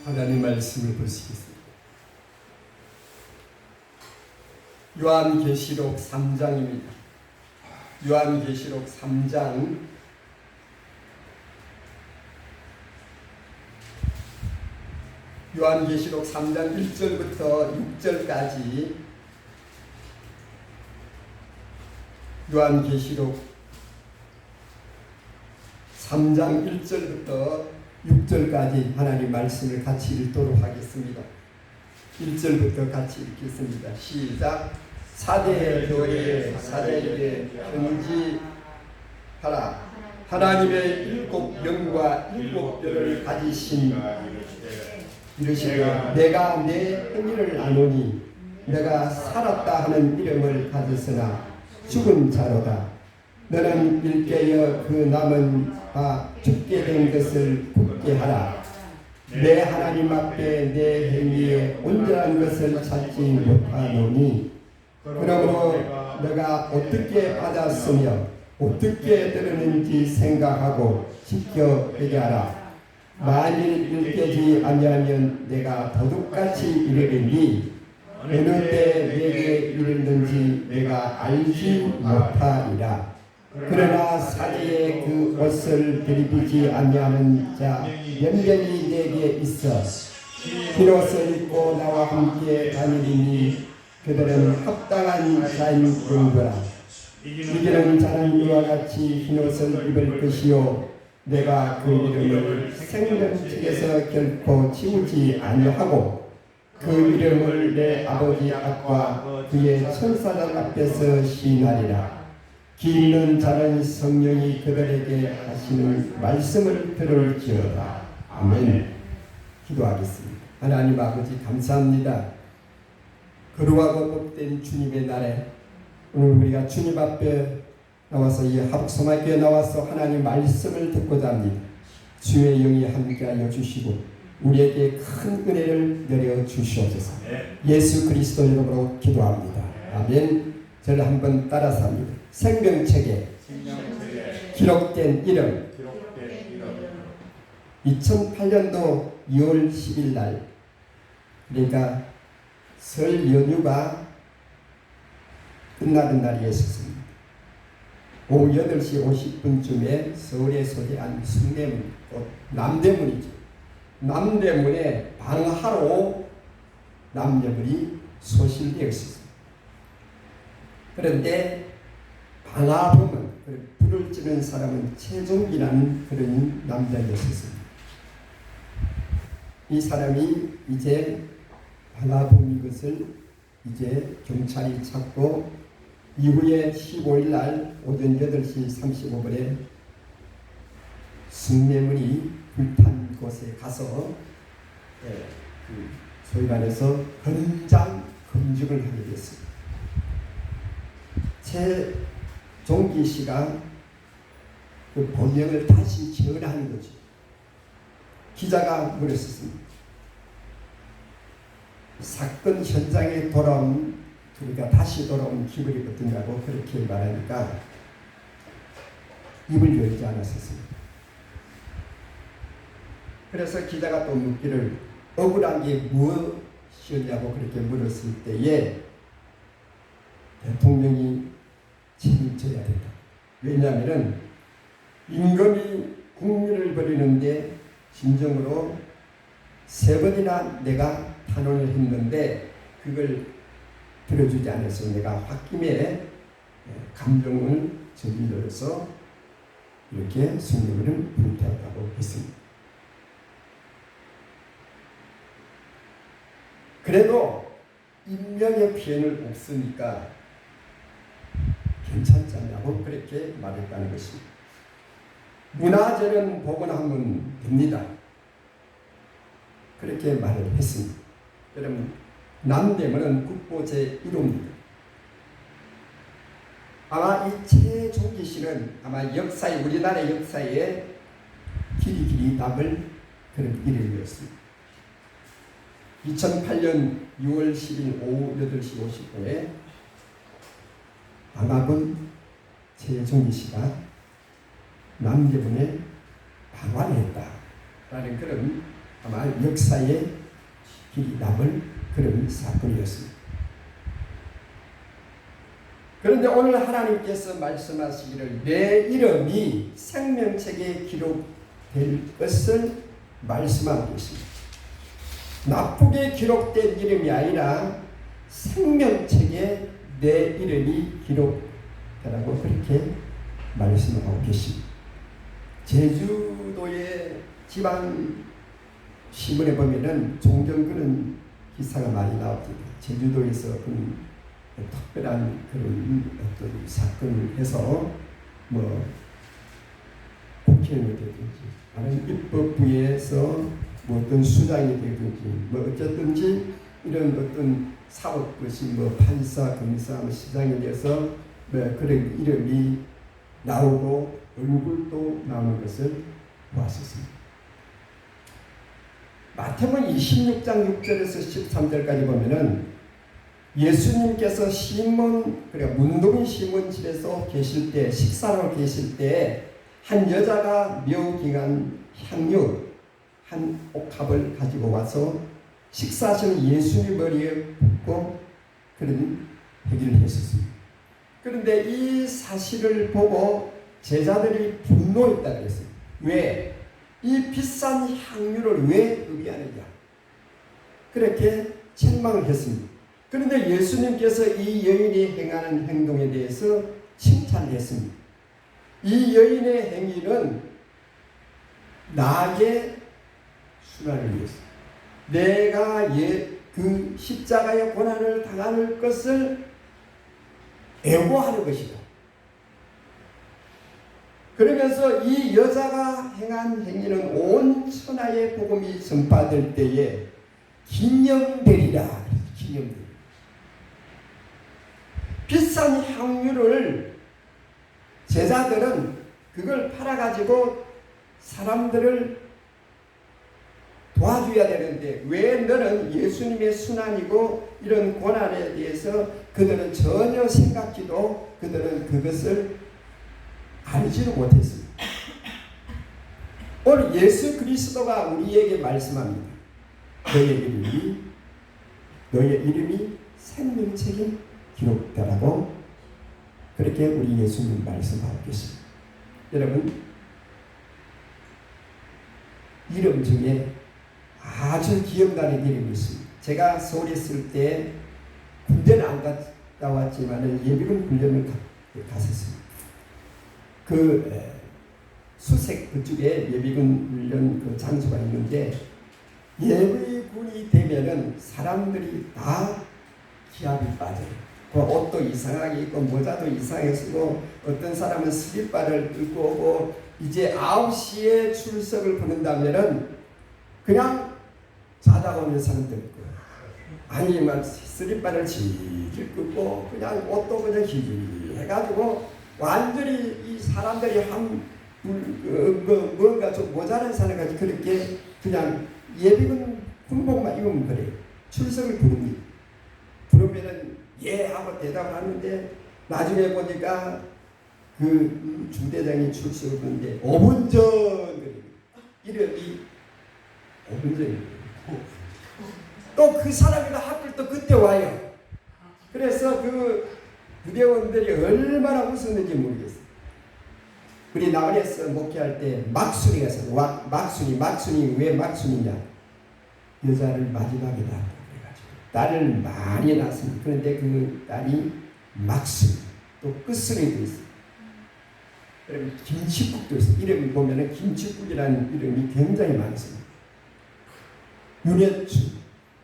하나님 말씀을 보시겠습니다. 요한계시록 3장입니다. 요한계시록 3장 1절부터 6절까지 요한계시록 3장 1절부터 6절까지 하나님 말씀을 같이 읽도록 하겠습니다. 1절부터 같이 읽겠습니다. 시작. 사대 교회에 사대에게 편지하라. 하나님의 일곱 영과 일곱 뼈를 가지신 이르시되 내가 내 행위를 아노니 내가 살았다 하는 이름을 가졌으나 죽은 자로다. 너는 일깨어 그 남은 바 죽게 된 것을 굳게 하라. 내 하나님 앞에 내 행위에 온전한 것을 찾지 못하노니 그러므로 내가 어떻게 받았으며 어떻게 들었는지 생각하고 지켜 회개하라. 만일 일깨지 아니하면 내가 도둑같이 이르리니 어느 때 내게 이르는지 내가 알지 못하리라. 그러나 사제의 그 옷을 들이비지 아니하는 자 몇 명이 내게 있어 흰옷을 입고 나와 함께 다니리니 그들은 합당한 자인 용도라. 이기는 자는 이와 같이 흰옷을 입을 것이요 내가 그 이름을 생명책에서 결코 지우지 아니하고 그 이름을 내 아버지 앞과 그의 천사들 앞에서 시인하리라. 기 있는 자는 성령이 그들에게 하시는 말씀을 들을지어다. 아멘. 기도하겠습니다. 하나님 아버지 감사합니다. 거룩하고 복된 주님의 날에 오늘 우리가 주님 앞에 나와서 이 합성하게 나와서 하나님 말씀을 듣고자 합니다. 주의 영이 함께하여 주시고 우리에게 큰 은혜를 내려 주시옵소서. 예수 그리스도 이름으로 기도합니다. 아멘. 저를 한번 따라서 합니다. 생명책에 기록된 이름 2008년도 2월 10일 날 그러니까 설 연휴가 끝나는 날이었습니다. 오후 8시 50분쯤에 서울에 소재한 숭례문, 남대문이죠. 남대문에 방화로 남녀물이 소실되었습니다. 그런데 방화범은 불을 지는 사람은 최종기라는 그런 남자였습니다. 이 사람이 이제 방화범인 것을 이제 경찰이 찾고 이후에 15일 날 오전 8시 35분에 숭례문이 불탄 곳에 가서 그 소위관에서 현장 검증을 하게 됐습니다. 최종기 씨가 그 본명을 다시 전하는 거죠. 기자가 물었습니다. 사건 현장에 돌아온 그러니까 다시 돌아온 기분이 어떠냐고 그렇게 말하니까 입을 열지 않았었습니다. 그래서 기자가 또 묻기를 억울한 게 무엇이었냐고 그렇게 물었을 때에 대통령이 책임져야 된다. 왜냐하면 임금이 국민을 버리는데 진정으로 3번이나 내가 탄원을 했는데 그걸 들어주지 않아서 내가 홧김에 감정을 저질러서 이렇게 숭례문을 불태웠다고 했습니다. 그래도 인명의 피해는 없으니까 괜찮지 않냐고 그렇게 말했다는 것입니다. 문화재는 복원하면 됩니다. 그렇게 말을 했습니다. 여러분 남대문은 국보 제1호입니다. 아마 이 최종기 씨는 아마 역사에 우리나라 역사에 길이 남을 그런 이름이었습니다. 2008년 6월 10일 오후 8시 50분에 방화군 최종기 씨가 남대문에 방화를 했다라는 그런 아마 역사의 길이 남을 그런 사건이었습니다. 그런데 오늘 하나님께서 말씀하시기를 내 이름이 생명책에 기록될 것을 말씀하고 있습니다. 나쁘게 기록된 이름이 아니라 생명책에 내 이름이 기록되라고 그렇게 말씀하고 계십니다. 제주도의 지방 신문에 보면은 종종 그런 기사가 많이 나옵니다. 제주도에서 특별한 그런 어떤 사건을 해서 뭐 국회의원이 되든지 아니면 입법부에서 뭐 어떤 수장이 되든지 뭐 어쨌든지 이런 어떤 사법것이 뭐 판사, 검사, 뭐 시장에 대해서 뭐 그런 이름이 나오고 얼굴도 나오는 것을 보았습니다. 마태복음 26장 6절에서 13절까지 보면은 예수님께서 시몬, 그러니까 문둥이 시몬 집에서 계실 때, 식사로 계실 때 한 여자가 매우 귀한 향유 한 옥합을 가지고 와서 식사하시는 예수님 머리에 붓고 그런 얘기를 했었습니다. 그런데 이 사실을 보고 제자들이 분노했다 그랬어요. 왜? 이 비싼 향유를 왜 의미하느냐? 그렇게 책망을 했습니다. 그런데 예수님께서 이 여인이 행하는 행동에 대해서 칭찬을 했습니다. 이 여인의 행위는 나의 순환을 위해서 내가 그 십자가의 고난을 당할 것을 애고하는 것이다. 그러면서 이 여자가 행한 행위는 온 천하의 복음이 전파될 때에 기념되리라. 기념되리라. 비싼 향유를 제자들은 그걸 팔아가지고 사람들을 도와줘야 되는데 왜 너는 예수님의 순환이고 이런 고난에 대해서 그들은 전혀 생각지도 그들은 그것을 알지도 못했습니다. 오늘 예수 그리스도가 우리에게 말씀합니다. 너의 이름이 생명책에 기록되라고 그렇게 우리 예수님 말씀하고 계십니다. 여러분, 이름 중에 아주 기억나는 이름이 있습니다. 제가 서울에 있을 때 군대는 안 갔다 왔지만 예비군 훈련을 갔었습니다. 그 수색 그쪽에 예비군 훈련 그 장소가 있는데 예비군이 되면은 사람들이 다 기압이 빠져요. 그 옷도 이상하게 입고 모자도 이상하게 쓰고 어떤 사람은 슬립바를 끌고 오고 이제 9시에 출석을 부른다면은 그냥 자다가 오는 사람도 있고 아니면 슬립바를 질질 끌고 그냥 옷도 그냥 길게 해가지고 완전히 이 사람들이 뭔가 좀 모자란 사람까지 그렇게 그냥 예비군 군복만 입으면 그래요. 출석을 부릅니다. 부르면은 예 하고 대답을 하는데 나중에 보니까 그 중대장이 출석을 부르는데 5분 전 이름이 5분 전입니다. 또 그 사람이 하필 또 그때 와요. 그래서 그 부대원들이 얼마나 웃었는지 모르겠어요. 우리 나원에서 목회할 때 막순이가 있어요. 막순이 왜 막순이냐? 여자를 마지막에 낳았다고 그래가지고 딸을 많이 낳았습니다. 그런데 그 딸이 막순이 또 끝순이도 있어요. 그럼 김치국도 있어요. 이름을 보면은 김치국이라는 이름이 굉장히 많습니다. 윤회출,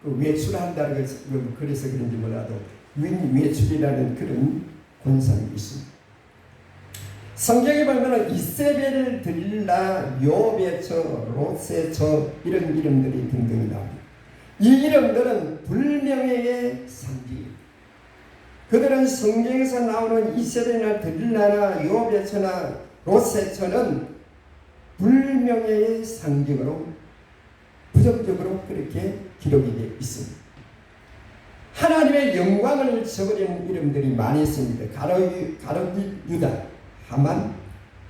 그 외출한다는 것을 그래서 그런지 몰라도 외출이라는 그런 권상이 있습니다. 성경에 보면 이세벨, 들라, 요베처, 로세처 이런 이름들이 등등이 나옵니다. 이 이름들은 불명예의 상징입니다. 그들은 성경에서 나오는 이세벨이나 들라나 요베처나 로세처는 불명예의 상징으로 부정적으로 그렇게 기록이 되어 있습니다. 하나님의 영광을 저버리는 이름들이 많이 있습니다. 가룟 유다, 하만,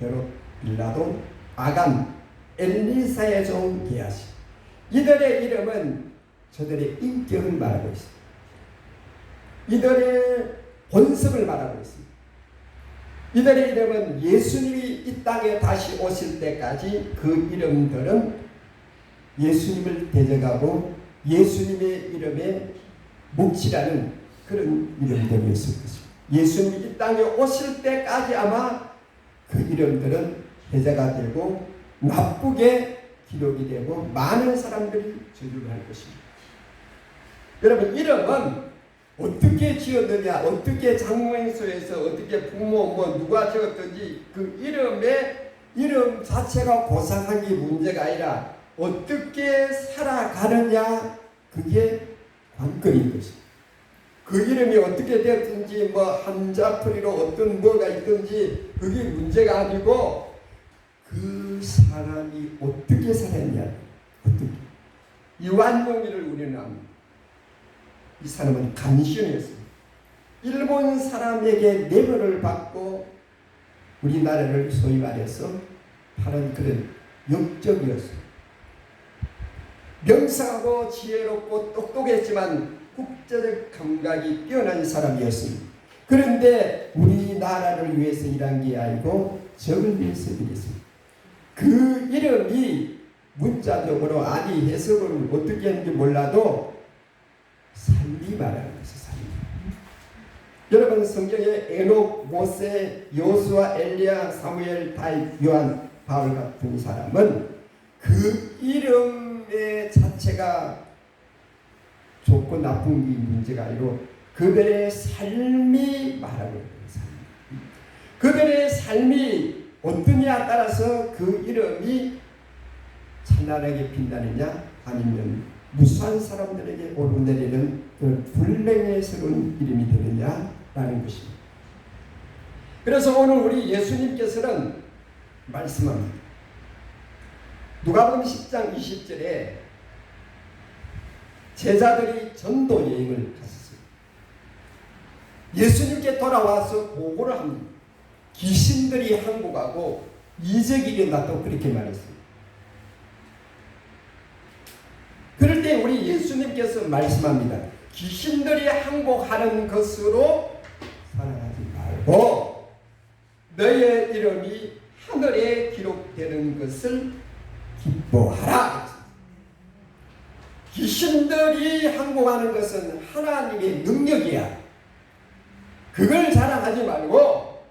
헤롯, 빌라도, 아간, 엘리사의 종 게하시. 이들의 이름은 저들의 인격을 말하고 있습니다. 이들의 본성을 말하고 있습니다. 이들의 이름은 예수님이 이 땅에 다시 오실 때까지 그 이름들은 예수님을 대적하고 예수님의 이름에 묵시라는 그런 이름들이었을 것입니다. 예수님이 이 땅에 오실 때까지 아마 그 이름들은 해자가 되고 나쁘게 기록이 되고 많은 사람들이 저주를 할 것입니다. 여러분, 이름은 어떻게 지었느냐, 어떻게 장모행소에서 어떻게 부모 누가 지었든지 그 이름 자체가 고상한 게 문제가 아니라 어떻게 살아가느냐, 그게 관건인 것입니다. 그 이름이 어떻게 되었든지 한자풀이로 어떤 뭐가 있든지 그게 문제가 아니고 그 사람이 어떻게 살았냐, 어떻게. 이완용이를 우리는 압니다. 이 사람은 간신이었습니다. 일본 사람에게 내버를 받고 우리나라를 소위 말해서 하는 그런 역적이었습니다. 명상하고 지혜롭고 똑똑했지만 국제적 감각이 뛰어난 사람이었습니다. 그런데 우리나라를 위해서 일한 게 아니고 적을 위해서 일했습니다. 그 이름이 문자적으로 아니 해석을 어떻게 했는지 몰라도 삶이 말하는 것이 삶이. 여러분, 성경에 에녹, 모세, 여호수아, 엘리야, 사무엘, 다윗, 요한, 바울 같은 사람은 그 이름의 자체가 좋고 나쁜 게 문제가 아니고 그들의 삶이 말하고 있는 삶. 그들의 삶이 어떠냐에 따라서 그 이름이 찬란하게 빛나느냐 아니면 무수한 사람들에게 오르내리는 그 불명예스러운 이름이 되느냐라는 것입니다. 그래서 오늘 우리 예수님께서는 말씀합니다. 누가복음 10장 20절에 제자들이 전도 여행을 갔었어요. 예수님께 돌아와서 보고를 합니다. 귀신들이 항복하고 이적이 일어났다고 그렇게 말했습니다. 그럴 때 우리 예수님께서 말씀합니다. 귀신들이 항복하는 것으로 살아가지 말고 너의 이름이 하늘에 기록되는 것을 기뻐하라. 귀신들이 항복하는 것은 하나님의 능력이야. 그걸 자랑하지 말고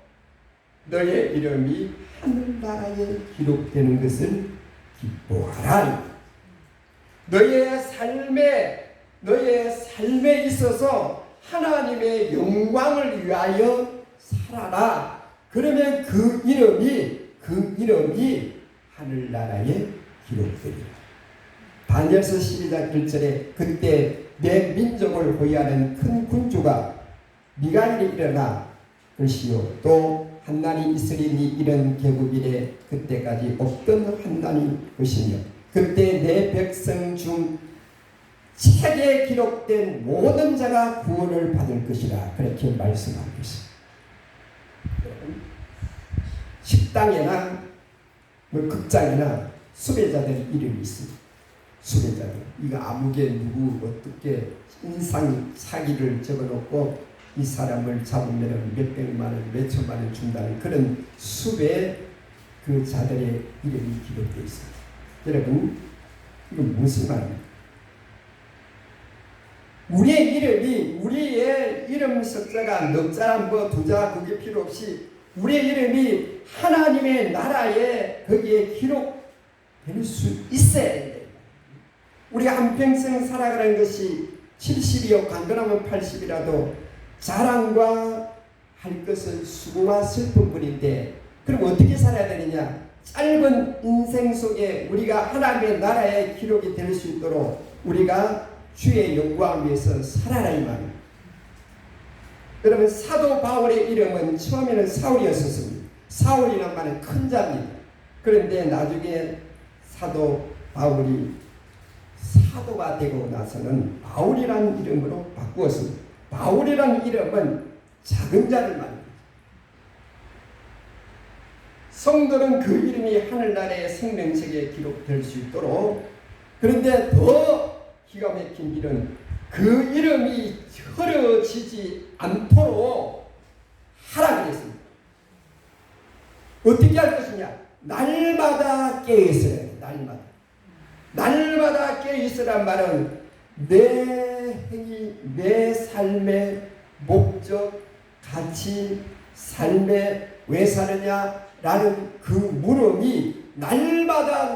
너의 이름이 하늘나라에 기록되는 것을 기뻐하라. 너의 삶에 있어서 하나님의 영광을 위하여 살아라. 그러면 그 이름이 하늘나라에 기록되리라. 다니엘서 12장 1절에 그때 내 민족을 호위하는 큰 군주가 미가엘이 일어나 글씨요 또 한난이 있으리니 이런 계급이래 그때까지 없던 한난이 것이며 그때 내 백성 중 책에 기록된 모든 자가 구원을 받을 것이라 그렇게 말씀하고 있습니다. 식당이나 극장이나 수배자들 이름이 있습니다. 수배자들 이거 아무개 누구 어떻게 인상 사기를 적어놓고 이 사람을 잡으면 몇백만 원 몇천만 원 준다는 그런 수배 그 자들의 이름이 기록되어 있습니다. 여러분 이건 무슨 말입니까? 우리의 이름 석자가 넉자 두자 그게 필요 없이 우리의 이름이 하나님의 나라에 거기에 기록될 수 있어야 돼요. 우리가 한평생 살아가는 것이 70이요 간단하면 80이라도 자랑과 할 것은 수고와 슬픔뿐인데 그럼 어떻게 살아야 되느냐? 짧은 인생 속에 우리가 하나님의 나라에 기록이 될 수 있도록 우리가 주의 영광을 위해서 살아라 이 말입니다. 여러분 사도 바울의 이름은 처음에는 사울이었습니다. 사울이란 말은 큰 자입니다. 그런데 나중에 사도 바울이 사도가 되고 나서는 바울이라는 이름으로 바꾸었습니다. 바울이라는 이름은 작은 자를 말합니다. 성도는 그 이름이 하늘나라의 생명책에 기록될 수 있도록 그런데 더 기가 막힌 일은 그 이름이 흐려지지 않도록 하라 그랬습니다. 어떻게 할 것이냐? 날마다 깨어있어야 돼. 날마다 깨어있으란 말은 내 행위, 내 삶의 목적, 가치, 삶에 왜 사느냐라는 그 물음이 날마다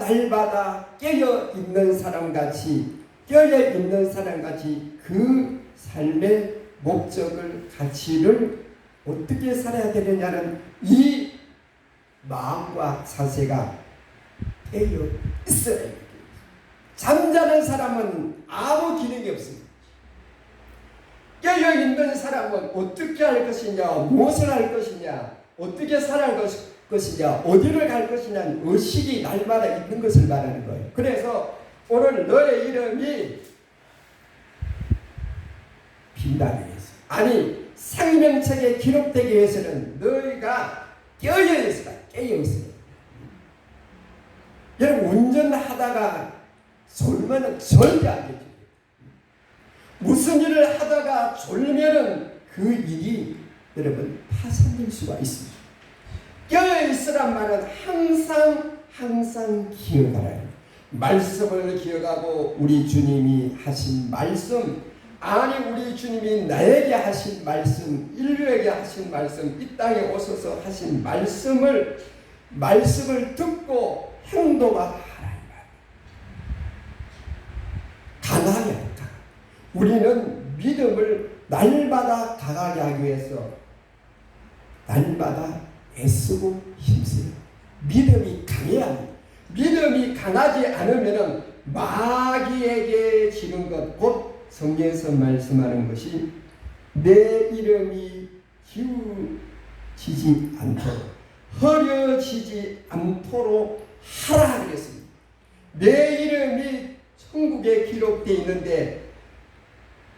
깨어있는 사람같이 그 삶의 목적을, 가치를 어떻게 살아야 되느냐는 이 마음과 자세가 깨어 있어야 해요. 잠자는 사람은 아무 기능이 없습니다. 깨어 있는 사람은 어떻게 할 것이냐, 무엇을 할 것이냐, 어떻게 살아갈 것이냐, 어디를 갈 것이냐 의식이 날마다 있는 것을 말하는 거예요. 그래서 오늘 너의 이름이 빛나기 위해서, 아니 생명책에 기록되기 위해서는 너희가 깨어 있어야. 여러분 운전하다가 졸면 절대 안 되죠. 무슨 일을 하다가 졸면은 그 일이 여러분 파산될 수가 있습니다. 깨어 있으란 말은 항상 기억하라. 말씀을 기억하고 우리 주님이 하신 말씀, 아니 우리 주님이 나에게 하신 말씀, 인류에게 하신 말씀, 이 땅에 오셔서 하신 말씀을 듣고 행동하라. 강하게 할까? 우리는 믿음을 날마다 강하게 하기 위해서 날마다 애쓰고 힘써요. 믿음이 강해야 합니다. 믿음이 강하지 않으면 마귀에게 지는 것, 곧 성경에서 말씀하는 것이 내 이름이 기울지지 않도록, 흐려지지 않도록 하라 그랬습니다. 내 이름이 천국에 기록되어 있는데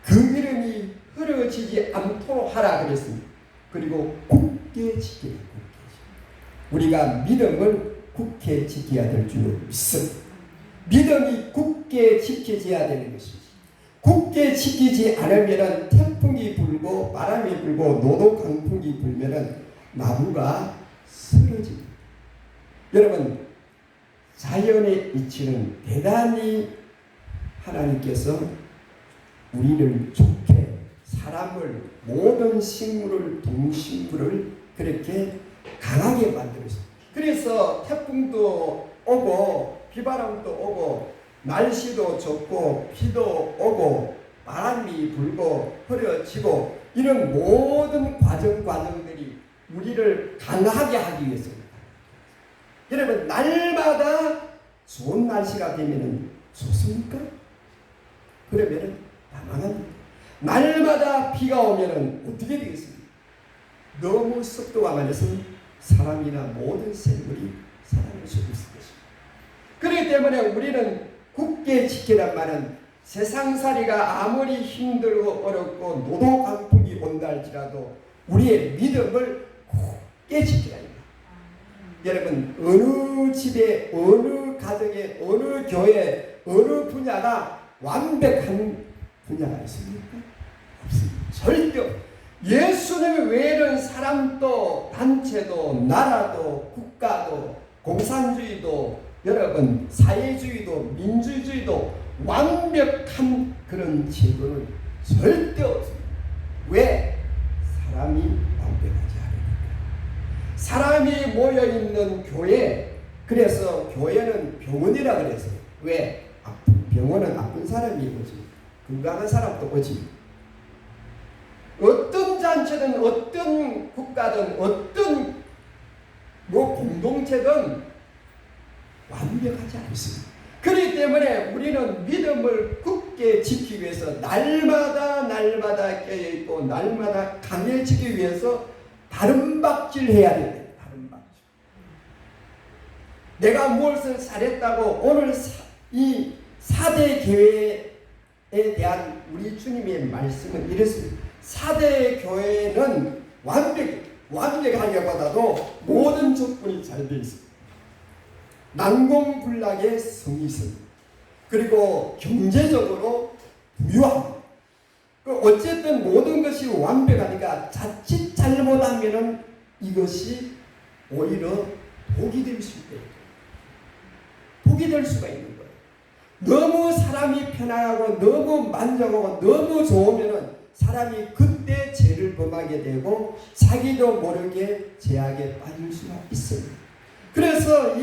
그 이름이 흐려지지 않도록 하라 그랬습니다. 그리고 굳게 지켜야 합니다. 우리가 믿음을 굳게 지켜야 될 줄 믿습니다. 믿음이 굳게 지켜져야 되는 것입니다. 굳게 지키지 않으면 태풍이 불고 바람이 불고 노도 강풍이 불면 나무가 쓰러집니다. 여러분 자연의 이치는 대단히 하나님께서 우리를 좋게, 사람을, 모든 식물을, 동식물을 그렇게 강하게 만들었습니다. 그래서 태풍도 오고 비바람도 오고 날씨도 좋고 비도 오고 바람이 불고 흐려지고 이런 모든 과정들이 우리를 강하게 하기 위해서입니다. 여러분 날마다 좋은 날씨가 되면 좋습니까? 그러면 망합니다. 날마다 비가 오면 어떻게 되겠습니까? 너무 습도가 많아서 사람이나 모든 생물이 살아날 수 있을 것입니다. 그렇기 때문에 우리는 굳게 지키란 말은 세상살이가 아무리 힘들고 어렵고 노도 강풍이 온다 할지라도 우리의 믿음을 굳게 지켜야 합니다. 여러분 어느 집에, 어느 가정에, 어느 교회, 어느 분야가 완벽한 분야가 있습니까? 없습니다. 절대. 예수님 외에는 사람도 단체도 나라도 국가도 공산주의도 여러분 사회주의도 민주주의도 완벽한 그런 제도는 절대 없습니다. 왜? 사람이 완벽하지 않으니까. 사람이 모여있는 교회, 그래서 교회는 병원이라 그래서 왜? 병원은 아픈 사람이 오지 건강한 사람도 오지. 어떤 단체든 어떤 국가든 어떤 공동체든 완벽하지 않습니다. 그렇기 때문에 우리는 믿음을 굳게 지키기 위해서 날마다 깨어있고 날마다 강해지기 위해서 다름박질해야 됩니다. 다름박질. 내가 무엇을 잘했다고 오늘 이 4대 교회에 대한 우리 주님의 말씀은 이랬습니다. 4대 교회는 완벽하기보다도 모든 조건이 잘 되어 있습니다. 난공불락의 성이 있습니다. 그리고 경제적으로 부유함. 어쨌든 모든 것이 완벽하니까 자칫 잘못하면은 이것이 오히려 독이 될 수 있다. 독이 될 수가 있는 거예요. 너무 사람이 편안하고 너무 만족하고 너무 좋으면은 사람이 그때 죄를 범하게 되고 자기도 모르게 죄악에 빠질 수가 있습니다. 그래서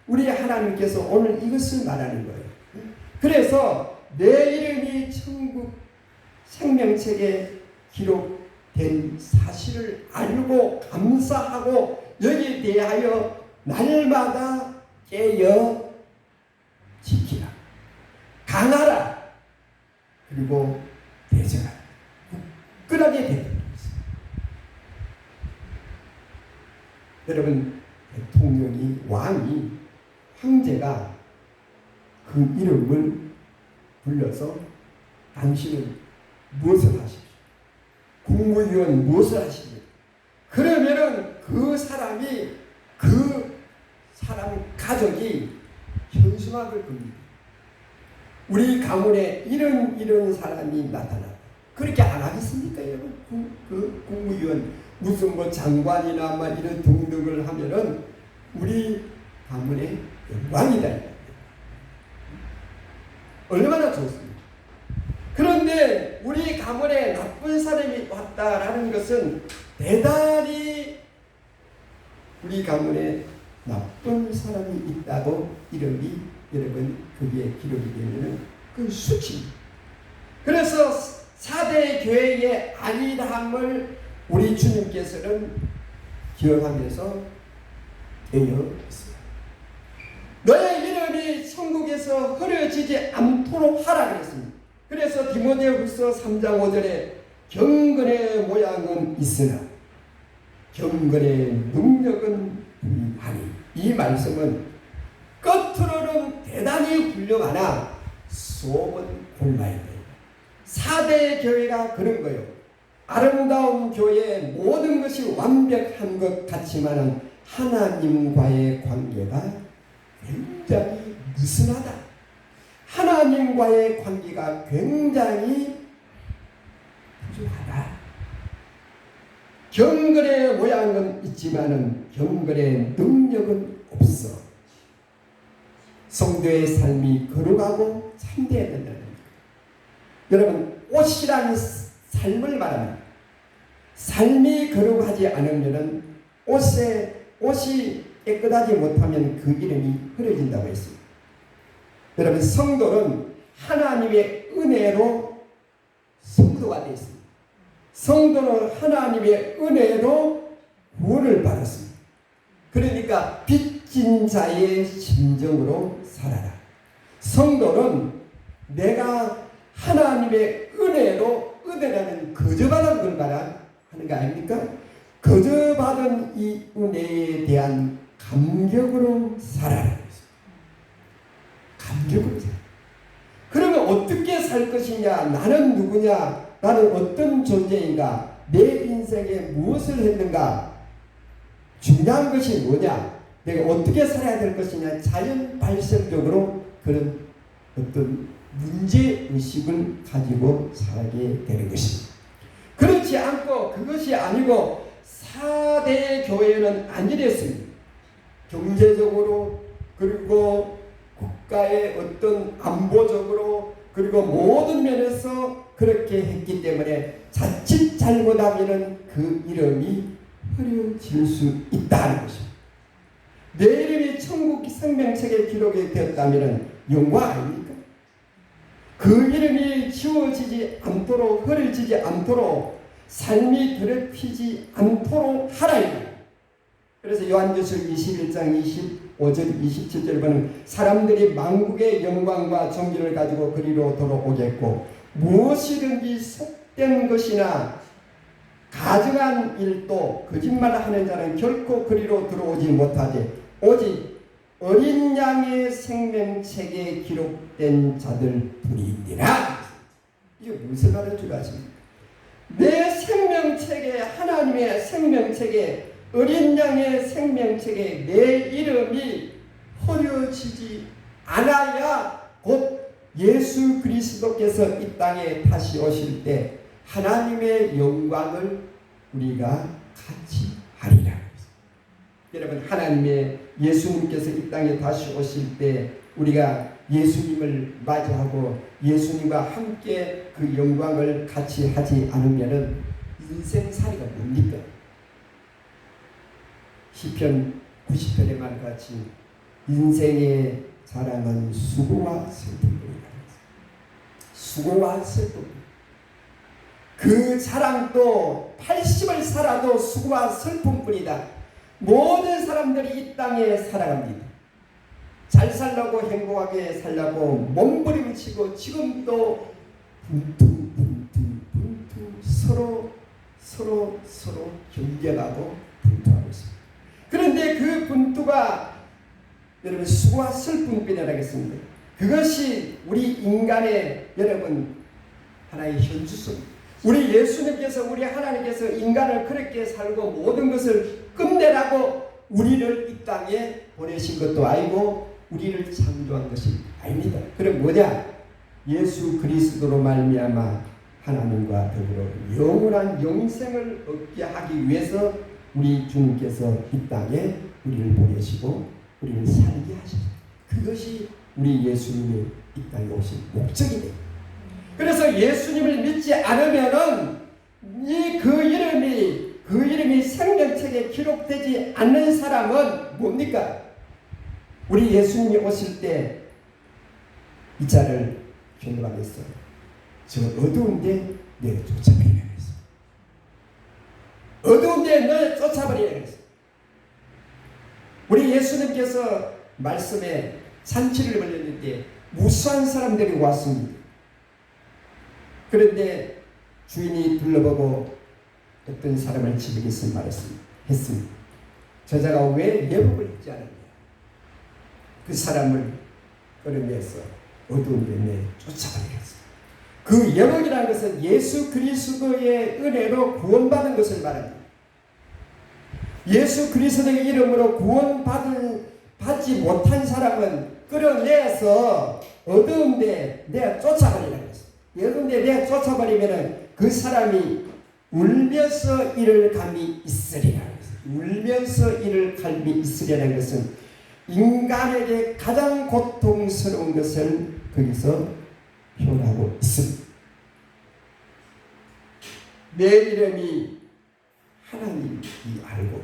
우리 하나님께서 오늘 이것을 말하는 거예요. 그래서 내 이름이 천국 생명책에 기록된 사실을 알고 감사하고 여기에 대하여 날마다 깨어 지키라. 강하라. 그리고 대적하라. 굳건하게 되도록 하겠습니다. 여러분, 대통령이, 왕이, 황제가 그 이름을 불러서 당신은 무엇을 하십시오? 국무위원 무엇을 하십니까? 그러면은 그 사람이, 그 사람 가족이 현수막을 겁니다. 우리 가문에 이런 사람이 나타났다. 그렇게 안 하겠습니까, 여러분? 그 국무위원 무슨 뭐 장관이나 막 이런 등등을 하면은 우리 가문의 영광이다. 얼마나 좋습니까? 그런데 우리 가문에 나쁜 사람이 왔다라는 것은 대단히 우리 가문에 나쁜 사람이 있다고 이름이 여러분 거기에 기록이 되면은 그 수치입니다. 그래서 4대 교회의 아니함을 우리 주님께서는 기억하면서 되어 있습니다. 너의 이름이 천국에서 흐려지지 않도록 하라 그랬습니다. 그래서 디모데후서 3장 5절에 경건의 모양은 있으나 경건의 능력은 부인하니, 이 말씀은 겉으로는 대단히 훌륭하나 속은 골마야 돼요. 4대 교회가 그런 거예요. 아름다운 교회의 모든 것이 완벽한 것 같지만 하나님과의 관계가 굉장히 느슨하다. 하나님과의 관계가 굉장히 부족하다. 경건의 모양은 있지만은 경건의 능력은 없어. 성도의 삶이 거룩하고 참되어야 된다는 거예요. 여러분, 옷이라는 삶을 말합니다. 삶이 거룩하지 않으면은 옷이 깨끗하지 못하면 그 이름이 흐려진다고 했습니다. 여러분, 성도는 하나님의 은혜로 성도가 되어 있습니다. 성도는 하나님의 은혜로 구원을 받았습니다. 그러니까 빚진 자의 심정으로 살아라. 성도는 내가 하나님의 은혜라는 거저받은 걸 말하는 거 아닙니까? 거저받은 이 은혜에 대한 감격으로 살아라. 감격으로 살아. 그러면 어떻게 살 것이냐? 나는 누구냐? 나는 어떤 존재인가? 내 인생에 무엇을 했는가? 중요한 것이 뭐냐? 내가 어떻게 살아야 될 것이냐? 자연 발생적으로 그런 어떤 문제의식을 가지고 살게 되는 것입니다. 그렇지 않고 그것이 아니고 4대 교회는 아니랬습니다. 경제적으로 그리고 국가의 어떤 안보적으로 그리고 모든 면에서 그렇게 했기 때문에 자칫 잘못하면 그 이름이 흐려질 수 있다는 것입니다. 내 이름이 천국 생명책에 기록이 되었다면 영광 아닙니까? 그 이름이 지워지지 않도록 흐려지지 않도록 삶이 더럽히지 않도록 하라. 그래서 요한계시록 21장 25절 27절 보면 사람들이 만국의 영광과 존귀를 가지고 그리로 돌아오겠고 무엇이든지 속된 것이나 가증한 일도 거짓말하는 자는 결코 그리로 들어오지 못하되 오직 어린 양의 생명책에 기록된 자들 뿐이니라. 이게 무슨 말을 줄 아십니까? 내 생명책에, 하나님의 생명책에, 어린 양의 생명책에 내 이름이 흐려지지 않아야 곧 예수 그리스도께서 이 땅에 다시 오실 때 하나님의 영광을 우리가 같이 하리라. 여러분, 하나님의 예수님께서 이 땅에 다시 오실 때 우리가 예수님을 맞이하고 예수님과 함께 그 영광을 같이 하지 않으면은 인생살이가 뭡니까? 시편 90편의 말같이 인생의 자랑은 수고와 슬픔뿐이다. 수고와 슬픔. 그 자랑도 80을 살아도 수고와 슬픔뿐이다. 모든 사람들이 이 땅에 살아갑니다. 잘 살라고 행복하게 살라고 몸부림치고 지금도 분투 서로 경쟁하고 분투하고 있습니다. 그런데 그 분투가 여러분 수고와 슬픔뿐이라겠습니다. 그것이 우리 인간의 여러분 하나의 현주소입니다. 우리 예수님께서 우리 하나님께서 인간을 그렇게 살고 모든 것을 끝내라고 우리를 이 땅에 보내신 것도 아니고 우리를 창조한 것이 아닙니다. 그럼 뭐냐? 예수 그리스도로 말미암아 하나님과 더불어 영원한 영생을 얻게 하기 위해서 우리 주님께서 이 땅에 우리를 보내시고 우리를 살게 하셨습니다. 그것이 우리 예수님이 이 땅에 오신 목적입니다. 그래서 예수님을 믿지 않으면은 그 이름이 생명책에 기록되지 않는 사람은 뭡니까? 우리 예수님이 오실 때 이 자를 경고하겠어. 저 어두운데 내 쫓아버리라 그랬어. 어두운데 내 쫓아버리라 그랬어. 우리 예수님께서 말씀에 잔치를 벌였는데 무수한 사람들이 왔습니다. 그런데 주인이 둘러보고 어떤 사람을 집에서 말했습니다. 저자가 왜 예복을 입지 않았냐? 그 사람을 끌어내서 어두운 데에 쫓아버리겠어. 그 예복이라는 것은 예수 그리스도의 은혜로 구원받은 것을 말합니다. 예수 그리스도의 이름으로 구원받지 못한 사람은 끌어내서 어두운 데 내가 쫓아버리라는 것입니다. 여러분들 내가 쫓아버리면 그 사람이 울면서 이를 감이 있으리라. 울면서 이를 감이 있으리라는 것은 인간에게 가장 고통스러운 것을 거기서 표현하고 있습니다. 내 이름이 하나님이 알고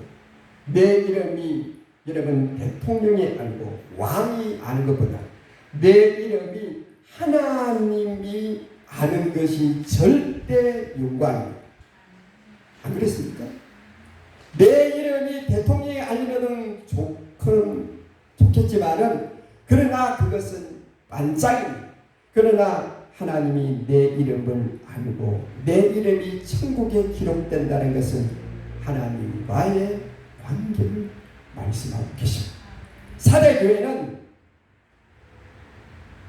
내 이름이 여러분 대통령이 알고 왕이 아는 것보다 내 이름이 하나님이 아는 것이 절대 영광입니다. 안 그랬습니까? 내 이름이 대통령이 알면은 좋겠지만은 그러나 그것은 반짝입니다. 그러나 하나님이 내 이름을 알고 내 이름이 천국에 기록된다는 것은 하나님과의 관계를 말씀하고 계십니다. 사대교회는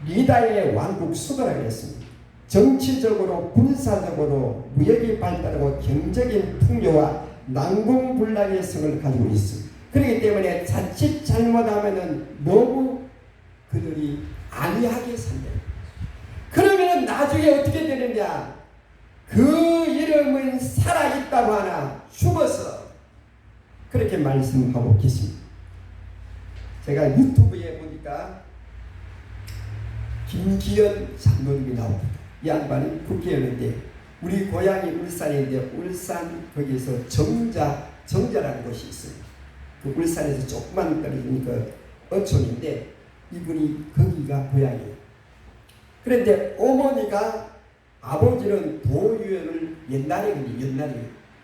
리다의 왕국 수도라고 했습니다. 정치적으로 군사적으로 무역이 발달하고 경제적인 풍요와 난공불락의 성을 가지고 있습니다. 그렇기 때문에 자칫 잘못하면 너무 그들이 안이하게 산다. 그러면 나중에 어떻게 되느냐? 그 이름은 살아있다고 하나 죽어서 그렇게 말씀하고 계십니다. 제가 유튜브에 보니까 김기현 장로님이 나옵니다. 이 양반이 국회의원인데 우리 고향이 울산인데 울산 거기서 정자라는 곳이 있어요. 그 울산에서 조금만 떨어진 그 어촌인데 이분이 거기가 고향이에요. 그런데 어머니가 아버지는 도의원을 옛날에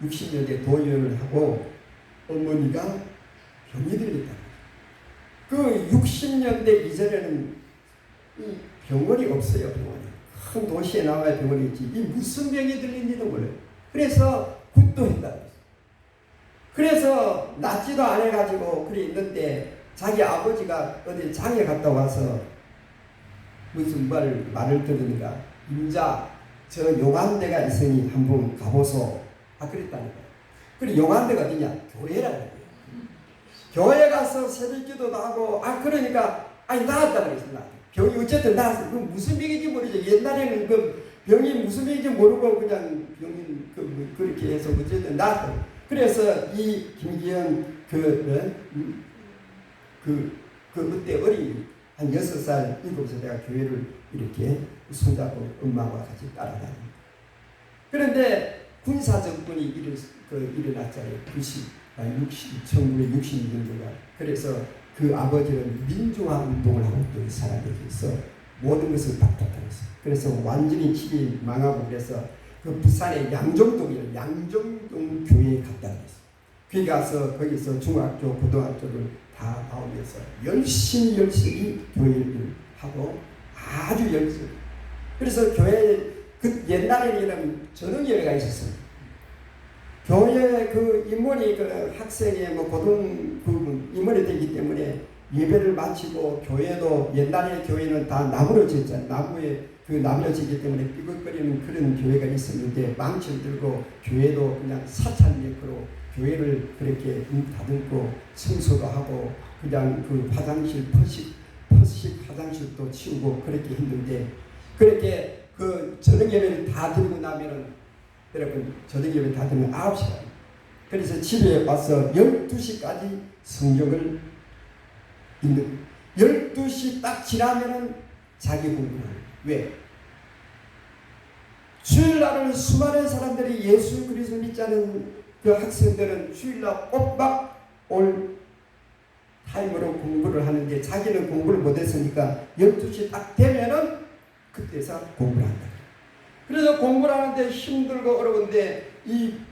60년대 도의원을 하고 어머니가 병이 들렸다. 그 60년대 이전에는 이 병원이 없어요. 병원이. 큰 도시에 나와야 병원이 있지. 이 무슨 병이 들린지도 몰라요. 그래서 굿도했다. 그래서 낫지도 안 해가지고 그래 있는데 자기 아버지가 어디 장에 갔다 와서 무슨 말을 들으니까 임자 저 용안대가 있으니 한번 가보소. 그랬다니까. 그래 용안대가 어디냐? 교회라는 거예요. 교회 가서 새벽기도도 하고 그러니까 나았다 그랬습니다. 병이 어쨌든 나았어. 그 무슨 병인지 모르죠. 옛날에는 그 병이 무슨 병인지 모르고 그냥 병인 그렇게 해서 어쨌든 나았다. 그래서 이 김기현 그때 어린 한 6살, 7살 내가 교회를 이렇게 손잡고 엄마와 같이 따라다닙니다. 그런데 군사 정권이 일어났잖아요. 1960년도가. 그래서 그 아버지는 민주화 운동을 하고 있던 사람에게서 모든 것을 박탈당했어요. 그래서 완전히 집이 망하고 그래서 그 부산의 양정동 교회에 갔다 그랬어요. 거기 가서 거기서 중학교, 고등학교를 다 나오면서 열심히 교회를 하고 아주 열심히. 그래서 교회 그 옛날에는 전응예배가 있었어요. 교회 그 인문이 그 학생의 인문이 되기 때문에 예배를 마치고 교회도 옛날에 교회는 다 나무로 지었잖아요. 나무로 지기 때문에 삐걱거리는 그런 교회가 있었는데 망치를 들고 교회도 그냥 사찰메이커로 교회를 그렇게 다듬고 청소도 하고 그냥 그 화장실 퍼식 화장실도 치우고 그렇게 했는데 그렇게 그 저녁 예배를 다 드리고 나면은 여러분 저녁 예배 다 드리면 9시간. 그래서 집에 와서 12시까지 성경을 읽는 12시 딱 지나면은 자기 공부를 해요. 왜? 주일날은 수많은 사람들이 예수 그리스도 믿지 않은 그 학생들은 주일날 꼬박 올 타임으로 공부를 하는데 자기는 공부를 못했으니까 12시 딱 되면은 그때서 공부를 한다. 그래서 공부를 하는데 힘들고 어려운데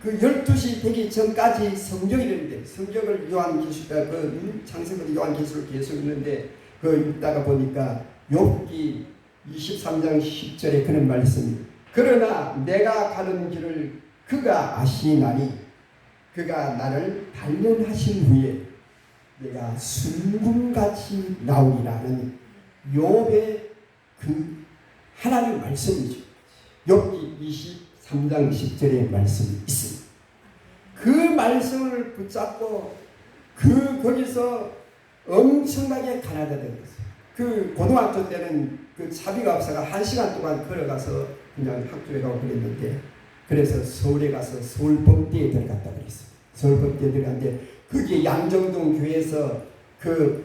그 12시 되기 전까지 성경이 있는데 성경을 창세부터 요한계시록 계속 읽는데 읽다가 보니까 욥기 23장 10절에 그런 말씀이 그러나 내가 가는 길을 그가 아시나니 그가 나를 단련하신 후에 내가 순금같이 나오리라는 욥의 그 하나님 말씀이죠. 욥기 23장 10절의 말씀이 있습니다. 그 말씀을 붙잡고 거기서 엄청나게 가난하게 됐어요. 그 고등학교 때는 그 차비가 없어가 1시간 동안 걸어가서 그냥 학교에 가고 그랬는데 그래서 서울에 가서 서울법대에 들어갔다 그랬어요. 서울법대에 들어갔는데 거기에 양정동 교회에서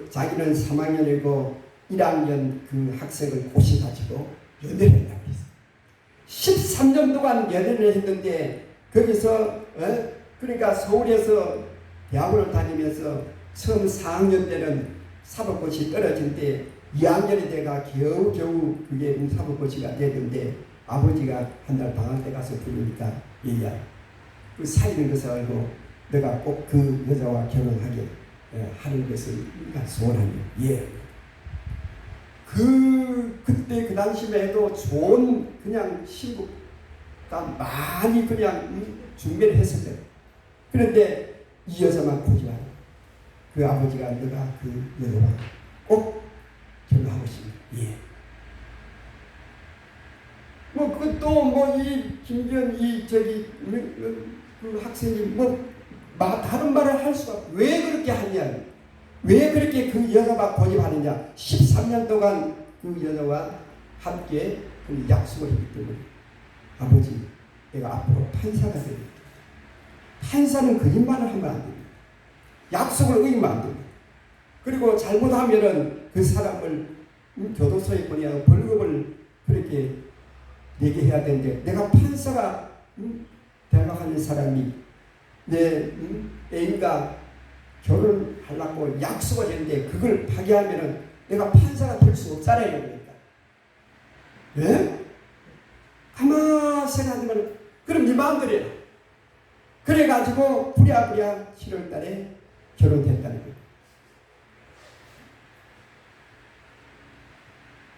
자기는 3학년이고 1학년 그 학생을 고시가지고 연애를 했다고 그랬어요. 13년 동안 연애를 했는데 거기서 그러니까 서울에서 대학원을 다니면서 처음 4학년 때는 사법고시 떨어질 때 2학년이 돼가 겨우겨우 그게 사법고시가 되던데 아버지가 한 달 방학 때 가서 부르니까 얘야 그 사귀는 것을 알고 내가 꼭 그 여자와 결혼하게 하는 것을 네가 소원하냐. 예. 그때 그 당시에 해도 좋은 그냥 신부가 많이 그냥 준비를 했었대요. 그런데 이 여자만 고집하는 그 아버지가 내가 그 여자와 꼭 결혼하고 싶습니다. 예. 이 김기현 그 학생이 다른 말을 할 수가 왜 그렇게 하냐. 왜 그렇게 그 여자와 고집하느냐. 13년 동안 그 여자와 함께 그 약속을 했기 때문에 아버지 내가 앞으로 판사가 되겠다. 판사는 거짓말을 하면 안 됩니다. 약속을 어기면 안 됩니다. 그리고 잘못하면은 그 사람을 교도소에 보내야 벌금을 그렇게 내게 해야 되는데 내가 판사가 대박하는 사람이 내 애인과 결혼하려고 약속을 했는데 그걸 파기하면은 내가 판사가 될 수 없잖아요. 그러니까. 네? 가만 생각하면 그럼 네 마음대로 해라. 그래가지고 부랴부랴 7월달에 결혼했다는 거예요.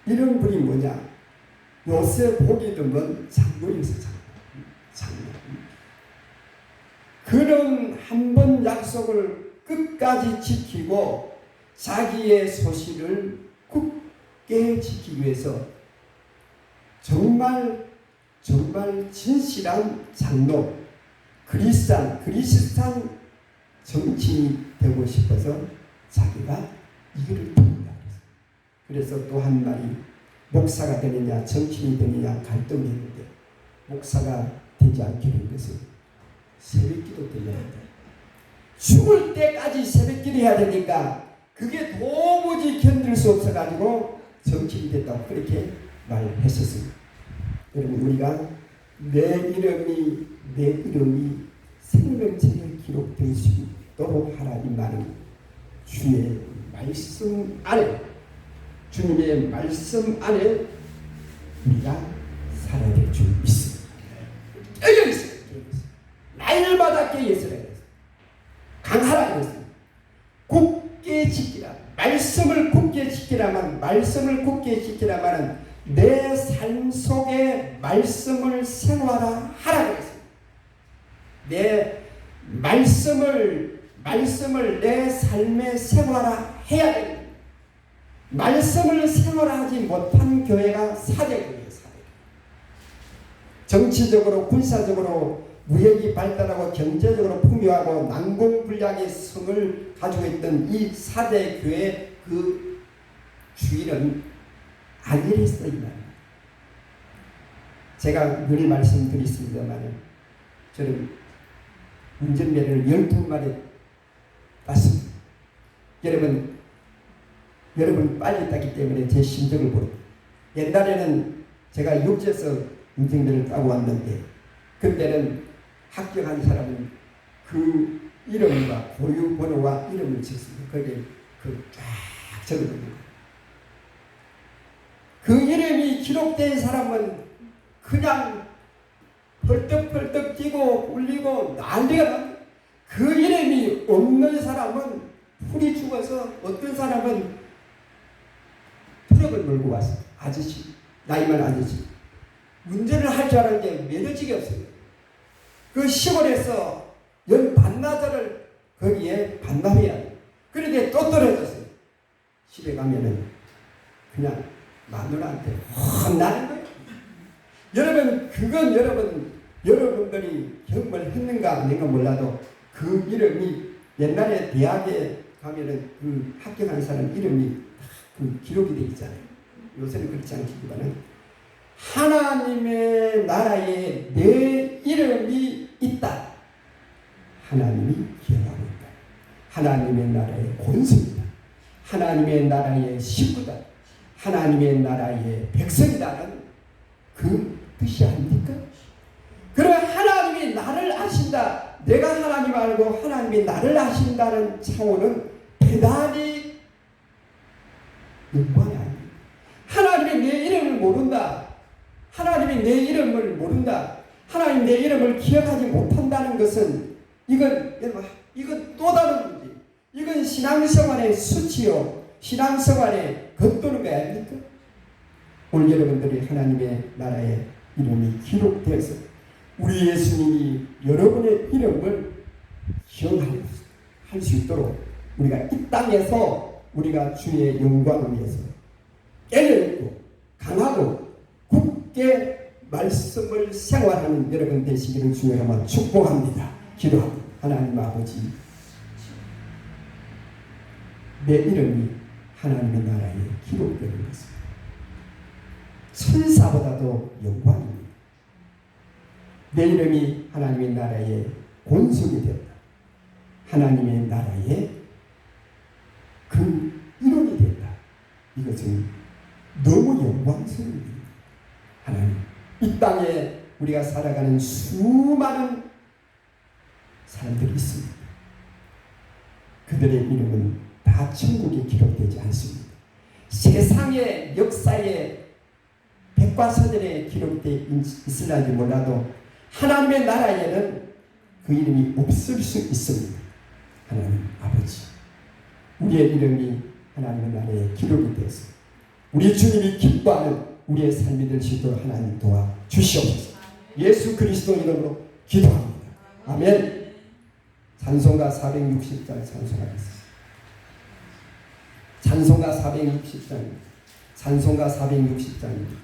이런 분이 뭐냐? 요새 보기 드문 장로였어요. 장로. 그런 한 번 약속을 끝까지 지키고 자기의 소신을 굳게 지키기 위해서 정말 진실한 장로, 그리스도인 정치인이 되고 싶어서 자기가 이 길을 통한다. 그래서 또 한 말이 목사가 되느냐 정치인이 되느냐 갈등이 있는데 목사가 되지 않게 된 것은 새벽기도 드려야 한다. 죽을 때까지 새벽기도 해야 되니까 그게 도무지 견딜 수 없어가지고 정치인이 됐다고 그렇게 말했었습니다. 여러분 우리가 내 이름이 생명책에 기록될 수 있도록 하라 이 말은 주의 말씀 안에 주님의 말씀 안에 우리가 살아야 될 줄 믿습니다. 깨어 있어요. 날마다 깨어 있어야 돼요. 강하라 그랬습니다. 굳게 지키라. 말씀을 굳게 지키라만 말씀을 굳게 지키라마는 내 삶 속에 말씀을 생활하라 하라 그랬습니다. 내 말씀을 내 삶에 생활화 해야 됩니다. 말씀을 생활하지 못한 교회가 사대교회예요. 정치적으로 군사적으로 무역이 발달하고 경제적으로 풍요하고 난공불락의 성을 가지고 있던 이 사대교회 그 주인은 아니랬어요. 제가 늘 말씀드렸습니다만 저는 운전면허를 12마리 땄습니다. 여러분 빨리 땄기 때문에 제 심정을 모릅니다. 옛날에는 제가 육지에서 운전면허를 따고 왔는데 그때는 합격한 사람은 그 이름과 고유번호와 이름을 적습니다. 거기에 쫙 적어줍니다. 그 이름이 기록된 사람은 그냥 펄떡펄떡 뛰고 울리고 난리가 납니다. 그 이름이 없는 사람은 풀이 죽어서 어떤 사람은 트럭을 몰고 왔어요. 아저씨, 나이 많은 아저씨. 운전을 할 줄 알았는데 면허증이 없어요. 그 시골에서 연 반나절을 거기에 반납해야 돼요. 그런데 또 떨어졌어요. 집에 가면은 그냥 마누라한테 혼나는 거예요. 여러분, 그건 여러분들이 경험을 했는가 아닌가 몰라도 그 이름이 옛날에 대학에 가면은 그 합격한 사람 이름이 그 기록이 되어 있잖아요. 요새는 그렇지 않지만은 하나님의 나라에 내 이름이 있다. 하나님이 기억하고 있다. 하나님의 나라의 권속이다. 하나님의 나라의 식구다. 하나님의 나라의 백성이다는 그 뜻이 아닙니까? 그럼 하나님이 나를 아신다. 내가 하나님 알고 하나님이 나를 아신다는 차원은 대단히 영광이 아닙니다. 하나님이 내 이름을 모른다. 하나님이 내 이름을 모른다. 하나님 내 이름을 기억하지 못한다는 것은 이건 또 다른 문제. 이건 신앙생활의 수치요. 신앙생활의 겉도는 거 아닙니까? 오늘 여러분들이 하나님의 나라의 이름이 기록되어서 우리 예수님이 여러분의 이름을 기억할 수 있도록 우리가 이 땅에서 우리가 주의 영광을 위해서 깨어있고 강하고 굳게 말씀을 생활하는 여러분 되시기를 주의 이름으로 축복합니다. 기도합니다. 하나님 아버지, 내 이름이 하나님의 나라에 기록되는 것입니다. 천사보다도 영광입니다. 내 이름이 하나님의 나라의 권속이 되었다. 하나님의 나라의 그 이론이 된다. 이것은 너무 영광스러운 일입니다. 하나님, 이 땅에 우리가 살아가는 수많은 사람들이 있습니다. 그들의 이름은 다 천국에 기록되지 않습니다. 세상의 역사에 백과사전에 기록되어 있을지 몰라도 하나님의 나라에는 그 이름이 없을 수 있습니다. 하나님 아버지, 우리의 이름이 하나님의 나라에 기록이 되어서 우리 주님이 기뻐하는 우리의 삶이 될 수 있도록 하나님 도와주시옵소서. 예수 그리스도 이름으로 기도합니다. 아멘. 찬송가 460장 찬송하겠습니다. 찬송가 460장 찬송가 460장입니다.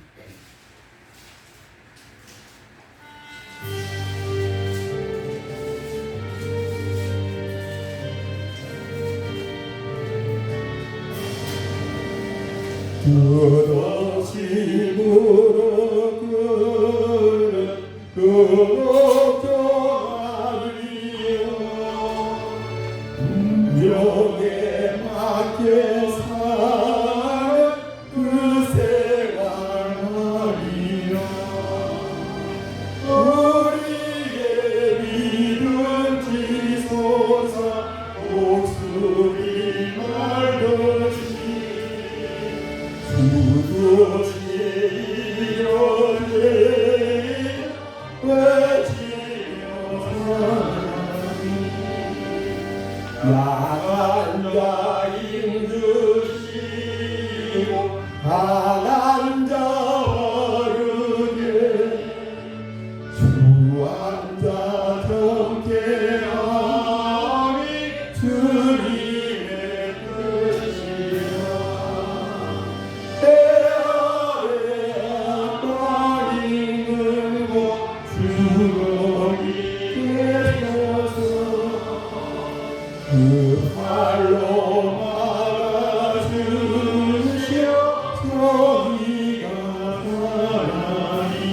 주도 심으로 그는 걱정하리요 운명에 맡겨 사는 그 생활 말이라 우리의 믿음 지소서 목소리 말듯이 주도시에 이르되 외치며 사랑하니 야간 자 힘드시고 강한 자 어르게 주 앉아 정케하니 주님의 뜻이라 때 아래 땅이 있는 곳 주거니 계셔서 그 발로 막아주시어 저희가 살아니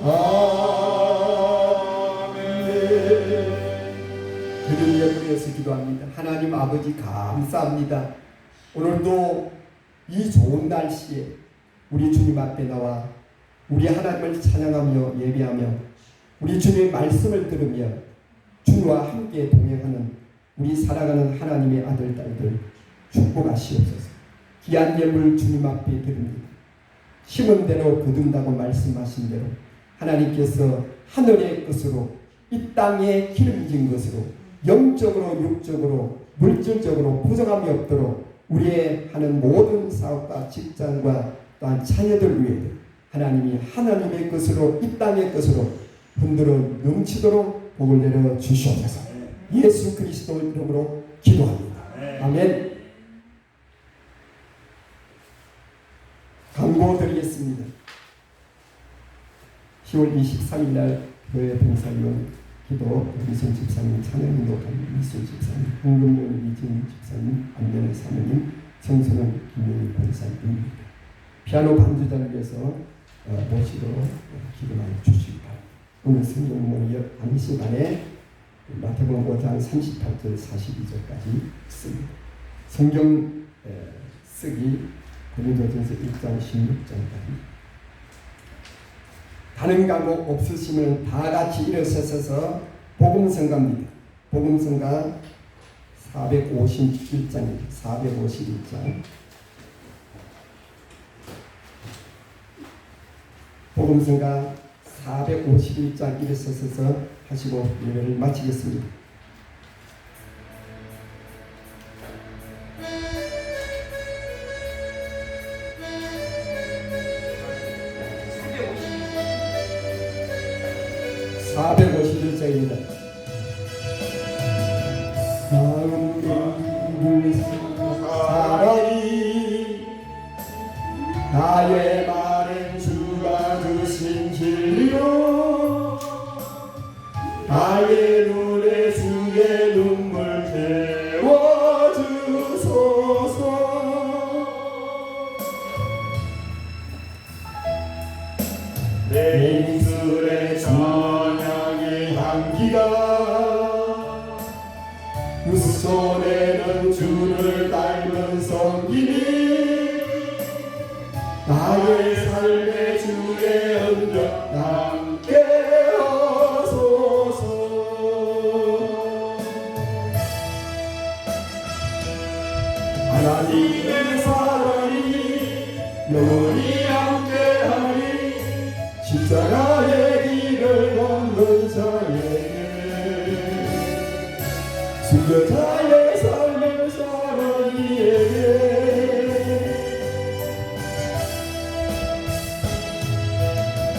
아멘. 그를 위해서 기도합니다. 하나님 아버지 감사합니다. 오늘도 이 좋은 날씨에 우리 주님 앞에 나와 우리 하나님을 찬양하며 예배하며 우리 주님의 말씀을 들으며 주와 함께 동행하는 우리 사랑하는 하나님의 아들 딸들 축복하시옵소서. 귀한 예물 주님 앞에 드립니다. 심은 대로 거둔다고 말씀하신 대로 하나님께서 하늘의 것으로 이 땅에 기름진 것으로 영적으로 육적으로 물질적으로 부정함이 없도록 우리의 하는 모든 사업과 직장과 또한 자녀들 위해 하나님이 하나님의 것으로 이 땅의 것으로 흔들어 넘치도록 복을 내려 주시옵소서. 예수 그리스도 이름으로 기도합니다. 아멘. 광고 드리겠습니다. 10월 23일 날 교회 봉사위원 기도 이승 집사님, 찬양인도 이수 집사님, 홍금용 이진 집사님, 안면의 사모님, 청소년 김영희 권사님입니다. 피아노 반주자를 위해서 모시도록 기도하여 주시기 바랍니다. 오늘 성경문이 한 시간에 마태복음 5장 38절 42절까지 씁니다. 성경 쓰기 고린도전서 1장 16절까지. 다른 과목 없으시면 다 같이 일어서서 복음성가입니다. 복음성가 451장입니다. 451장. 복음성가 451장 일어서서 하시고 예배를 마치겠습니다. 사랑이 나의 말은 주가 주신 진리요 나의 눈에 주의 눈물 태워주소서 내 입술에 찬양의 향기가 그 손에는 주를 닮은 성김이 나의 삶의 주의 흔적 남게 하소서 하나님의 사랑이 영원히 함께하니 십자가의 길을 걷는 자에게 순교자의 삶을 사는 이에게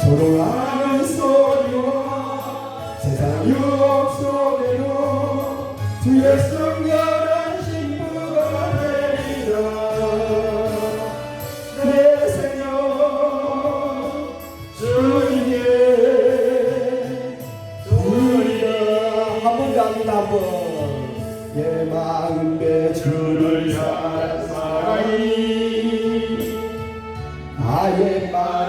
조롱하는 소리와 세상 유혹 속에도 주의 성결한 신부가 되리라 내 생명 주님의 주리라 한번 더 합니다. 한번 내 마음에 주를 사랑하니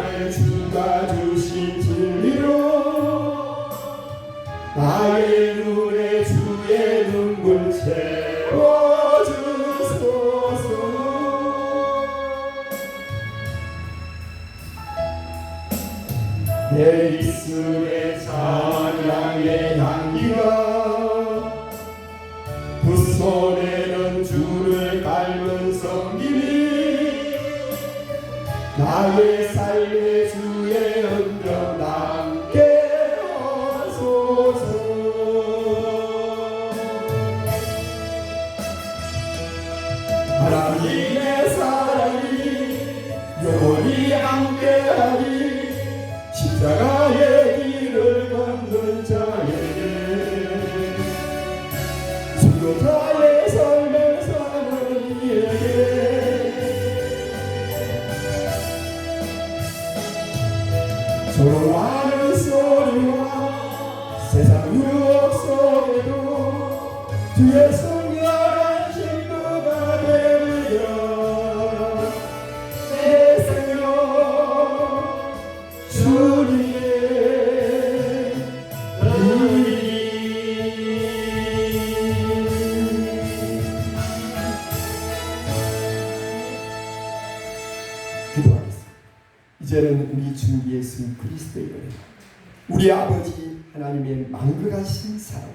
나의 주가 주신 진리로 나의 눈에 주의 눈물 채워주소서. 내 입술에 찬양의 향기가 두 손에는 주를 닮은 성김이 나의 삶의 주의 흔적 남게 하소서. 하나님의 사랑이 영원히 함께하리. 십자가의 길을 걷는 자에게 순교자의 삶을 사는 이에게 조롱하는 소리와 세상 유혹 속에도 주의 성령한 친구가 되리라. 내 생명 주님의 은혜. 기도하겠습니다. 이제는 우리 주 예수 그리스도의 은혜, 우리 아버지 하나님의 만극하신 사랑,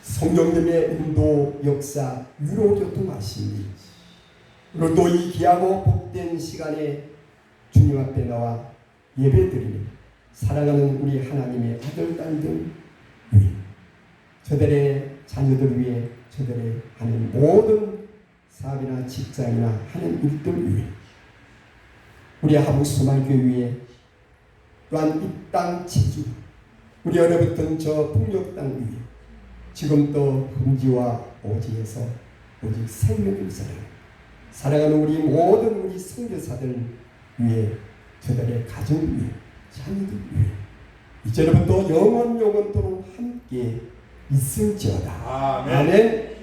성령님의 인도 역사 유로 교통하심이 오늘 또 이 귀하고 복된 시간에 주님 앞에 나와 예배드리며 사랑하는 우리 하나님의 아들 딸들 위해, 저들의 자녀들 위해, 저들의 하는 모든 사업이나 직장이나 하는 일들 위해, 우리 하북수말교회에 또한 이 땅 제주, 우리 얼어붙은 저 풍력 땅 위에 지금 또 흠지와 오지에서 오직 생명을 사랑하는 우리 모든 우리 선교사들 위해, 저들의 가정 위해, 자녀들 위해 이제부터 영원토록 함께 있을지어다. 아멘.